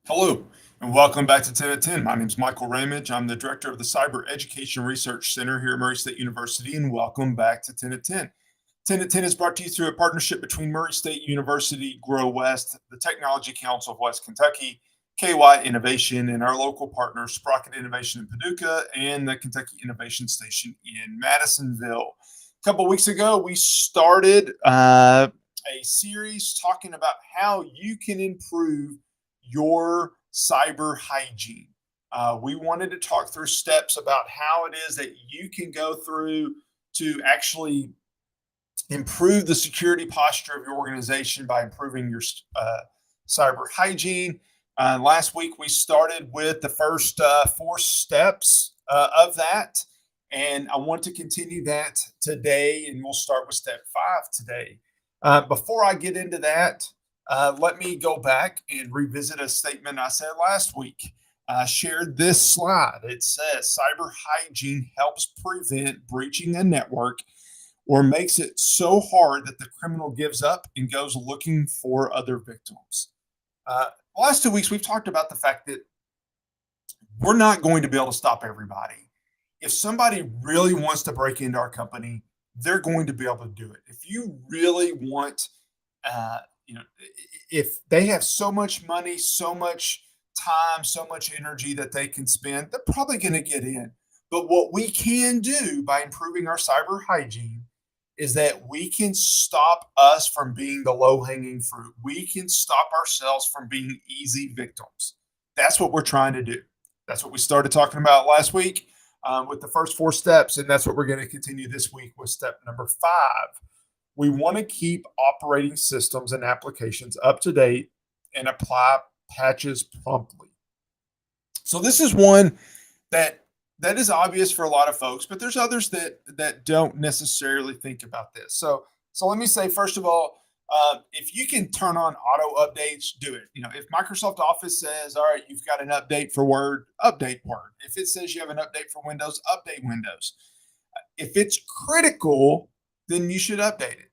Hello, and welcome back to 10 at 10. My name is Michael Ramage. I'm the director of the Cyber Education Research Center here at Murray State University, and welcome back to 10 at 10. 10 at 10 is brought to you through a partnership between Murray State University, Grow West, the Technology Council of West Kentucky, KY Innovation, and our local partners, Sprocket Innovation in Paducah and the Kentucky Innovation Station in Madisonville. A couple weeks ago, we started a series talking about how you can improve your cyber hygiene. We wanted to talk through steps about how it is that you can go through to actually improve the security posture of your organization by improving your cyber hygiene. Last week, we started with the first 4 steps of that. And I want to continue that today, and we'll start with step 5 today. Before I get into that, let me go back and revisit a statement I said last week. I shared this slide. It says cyber hygiene helps prevent breaching a network or makes it so hard that the criminal gives up and goes looking for other victims. The last 2 weeks, we've talked about the fact that we're not going to be able to stop everybody. If somebody really wants to break into our company, they're going to be able to do it. If you really want, if they have so much money, so much time, so much energy that they can spend, they're probably going to get in. But what we can do by improving our cyber hygiene is that we can stop us from being the low-hanging fruit. We can stop ourselves from being easy victims. That's what we're trying to do. That's what we started talking about last week with the first 4 steps, and that's what we're going to continue this week with step number 5. We want to keep operating systems and applications up to date and apply patches promptly. So this is one that is obvious for a lot of folks, but there's others that don't necessarily think about this. So let me say, first of all, if you can turn on auto updates, do it. If Microsoft Office says, all right, you've got an update for Word, update Word. If it says you have an update for Windows, update Windows. If it's critical, then you should update it.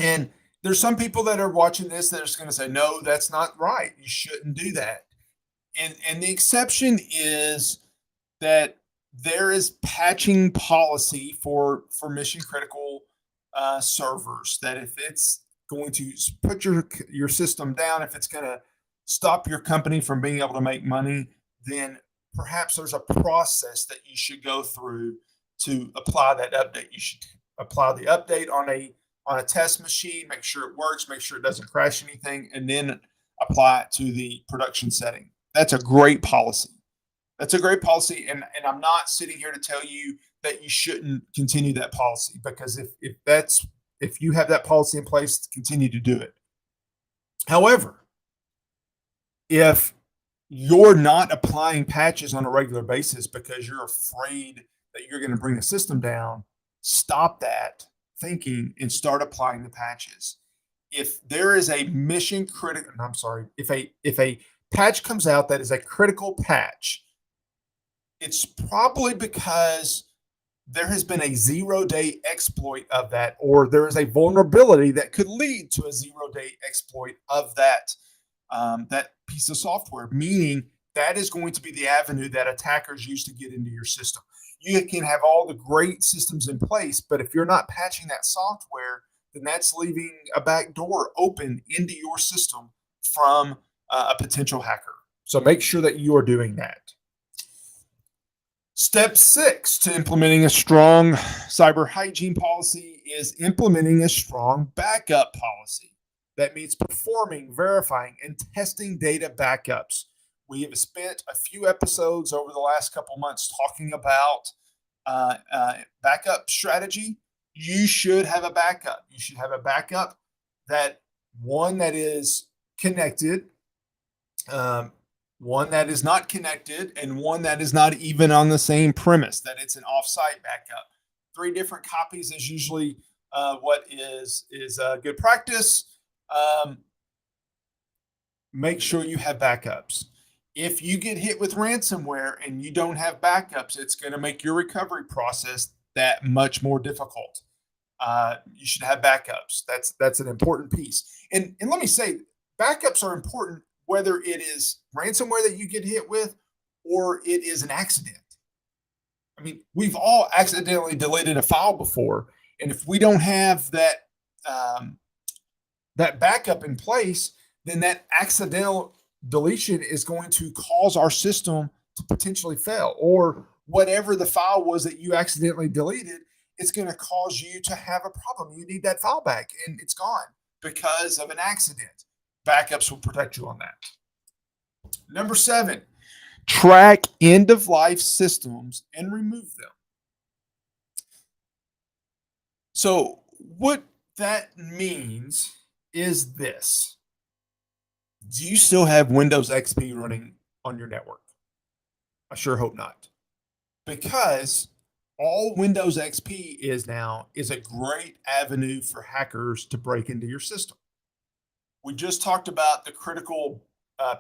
And there's some people that are watching this that are just going to say, no, that's not right. You shouldn't do that. And the exception is that there is patching policy for mission critical servers, that if it's going to put your system down, if it's going to stop your company from being able to make money, then perhaps there's a process that you should go through to apply that update. You should apply the update on a test machine, make sure it works, make sure it doesn't crash anything, and then apply it to the production setting. That's a great policy. That's a great policy, and I'm not sitting here to tell you that you shouldn't continue that policy, because if you have that policy in place, continue to do it. However, if you're not applying patches on a regular basis because you're afraid that you're going to bring the system down, stop that thinking and start applying the patches. If there is a if a patch comes out that is a critical patch, it's probably because there has been a 0-day exploit of that, or there is a vulnerability that could lead to a 0-day exploit of that piece of software, meaning that is going to be the avenue that attackers use to get into your system. You can have all the great systems in place, but if you're not patching that software, then that's leaving a back door open into your system from a potential hacker. So make sure that you are doing that. Step 6 to implementing a strong cyber hygiene policy is implementing a strong backup policy. That means performing, verifying, and testing data backups. We have spent a few episodes over the last couple months talking about backup strategy. You should have a backup. You should have a backup that is connected, one that is not connected, and one that is not even on the same premise, that it's an offsite backup. 3 different copies is usually what is good practice. Make sure you have backups. If you get hit with ransomware and you don't have backups, it's going to make your recovery process that much more difficult. You should have backups. That's an important piece. And let me say, backups are important whether it is ransomware that you get hit with or it is an accident. I mean, we've all accidentally deleted a file before, and if we don't have um, that backup in place, then that accidental deletion is going to cause our system to potentially fail, or whatever the file was that you accidentally deleted, it's going to cause you to have a problem. You need that file back, and it's gone because of an accident. Backups will protect you on that. Number 7, track end of life systems and remove them. So, what that means is this: do you still have Windows XP running on your network? I sure hope not. Because all Windows XP is now is a great avenue for hackers to break into your system. We just talked about the critical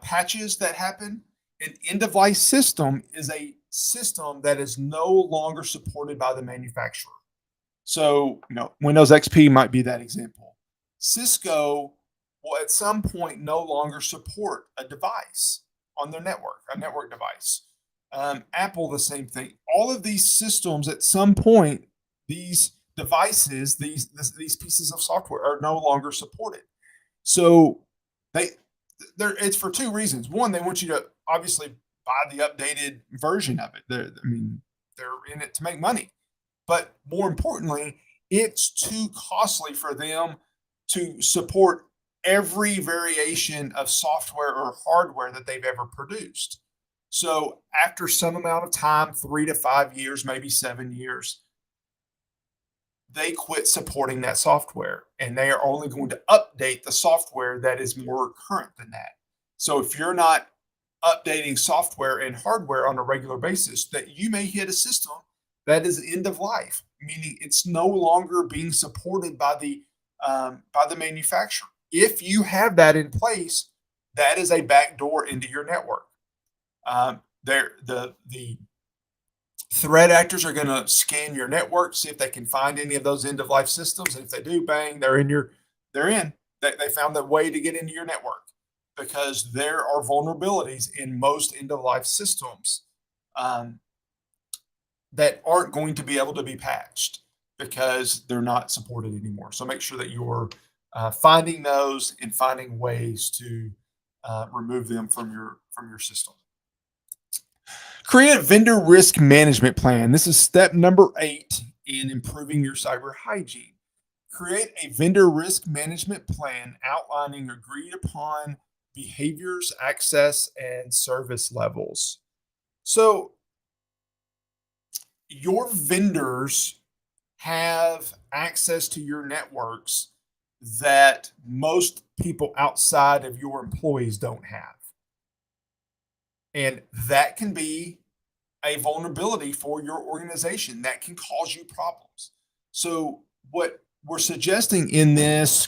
patches that happen. An end of life system is a system that is no longer supported by the manufacturer. So, Windows XP might be that example. Cisco will at some point no longer support a device on their network, a network device. Apple, the same thing. All of these systems, at some point, these devices, these pieces of software are no longer supported. So it's for 2 reasons. One, they want you to obviously buy the updated version of it. They're in it to make money. But more importantly, it's too costly for them to support every variation of software or hardware that they've ever produced. So after some amount of time, 3 to 5 years, maybe 7 years, they quit supporting that software, and they are only going to update the software that is more current than that. So if you're not updating software and hardware on a regular basis, that you may hit a system that is end of life, meaning it's no longer being supported by the manufacturer. If you have that in place, that is a backdoor into your network. The threat actors are going to scan your network, see if they can find any of those end of life systems, and if they do, bang, they're in. They found the way to get into your network, because there are vulnerabilities in most end of life systems that aren't going to be able to be patched because they're not supported anymore. So make sure that you're finding those and finding ways to remove them from your system. Create a vendor risk management plan. This is step number 8 in improving your cyber hygiene. Create a vendor risk management plan outlining agreed upon behaviors, access, and service levels. So your vendors have access to your networks that most people outside of your employees don't have. And that can be a vulnerability for your organization that can cause you problems. So what we're suggesting in this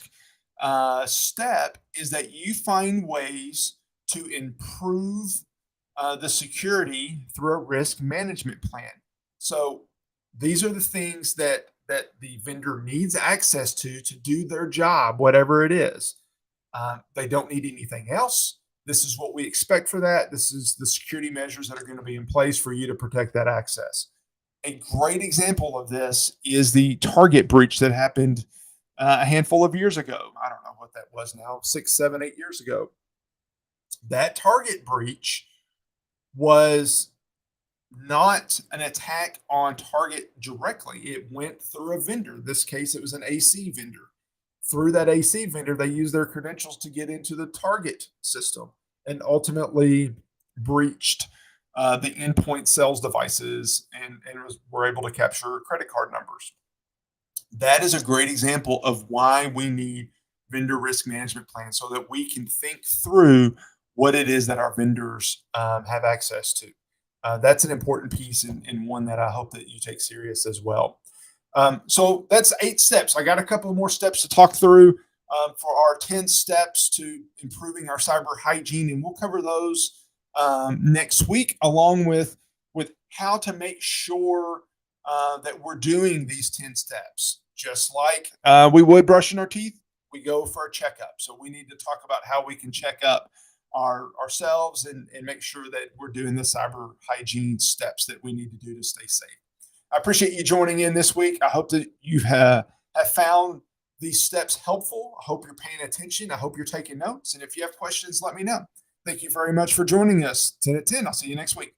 step is that you find ways to improve the security through a risk management plan. So these are the things that the vendor needs access to do their job, whatever it is. They don't need anything else. This is what we expect for that. This is the security measures that are going to be in place for you to protect that access. A great example of this is the Target breach that happened a handful of years ago. I don't know what that was now, 6, 7, 8 years ago. That Target breach was not an attack on Target directly. It went through a vendor. In this case, it was an AC vendor. Through that AC vendor, they used their credentials to get into the Target system and ultimately breached the endpoint sales devices and were able to capture credit card numbers. That is a great example of why we need vendor risk management plans, so that we can think through what it is that our vendors have access to. That's an important piece, and one that I hope that you take serious as well. So that's 8 steps. I got a couple more steps to talk through for our 10 steps to improving our cyber hygiene, and we'll cover those next week, along with how to make sure that we're doing these 10 steps. Just like we would brushing our teeth, we go for a checkup. So we need to talk about how we can check up ourselves and make sure that we're doing the cyber hygiene steps that we need to do to stay safe. I appreciate you joining in this week. I hope that you have found these steps helpful. I hope you're paying attention. I hope you're taking notes. And if you have questions, let me know. Thank you very much for joining us. 10 at 10. I'll see you next week.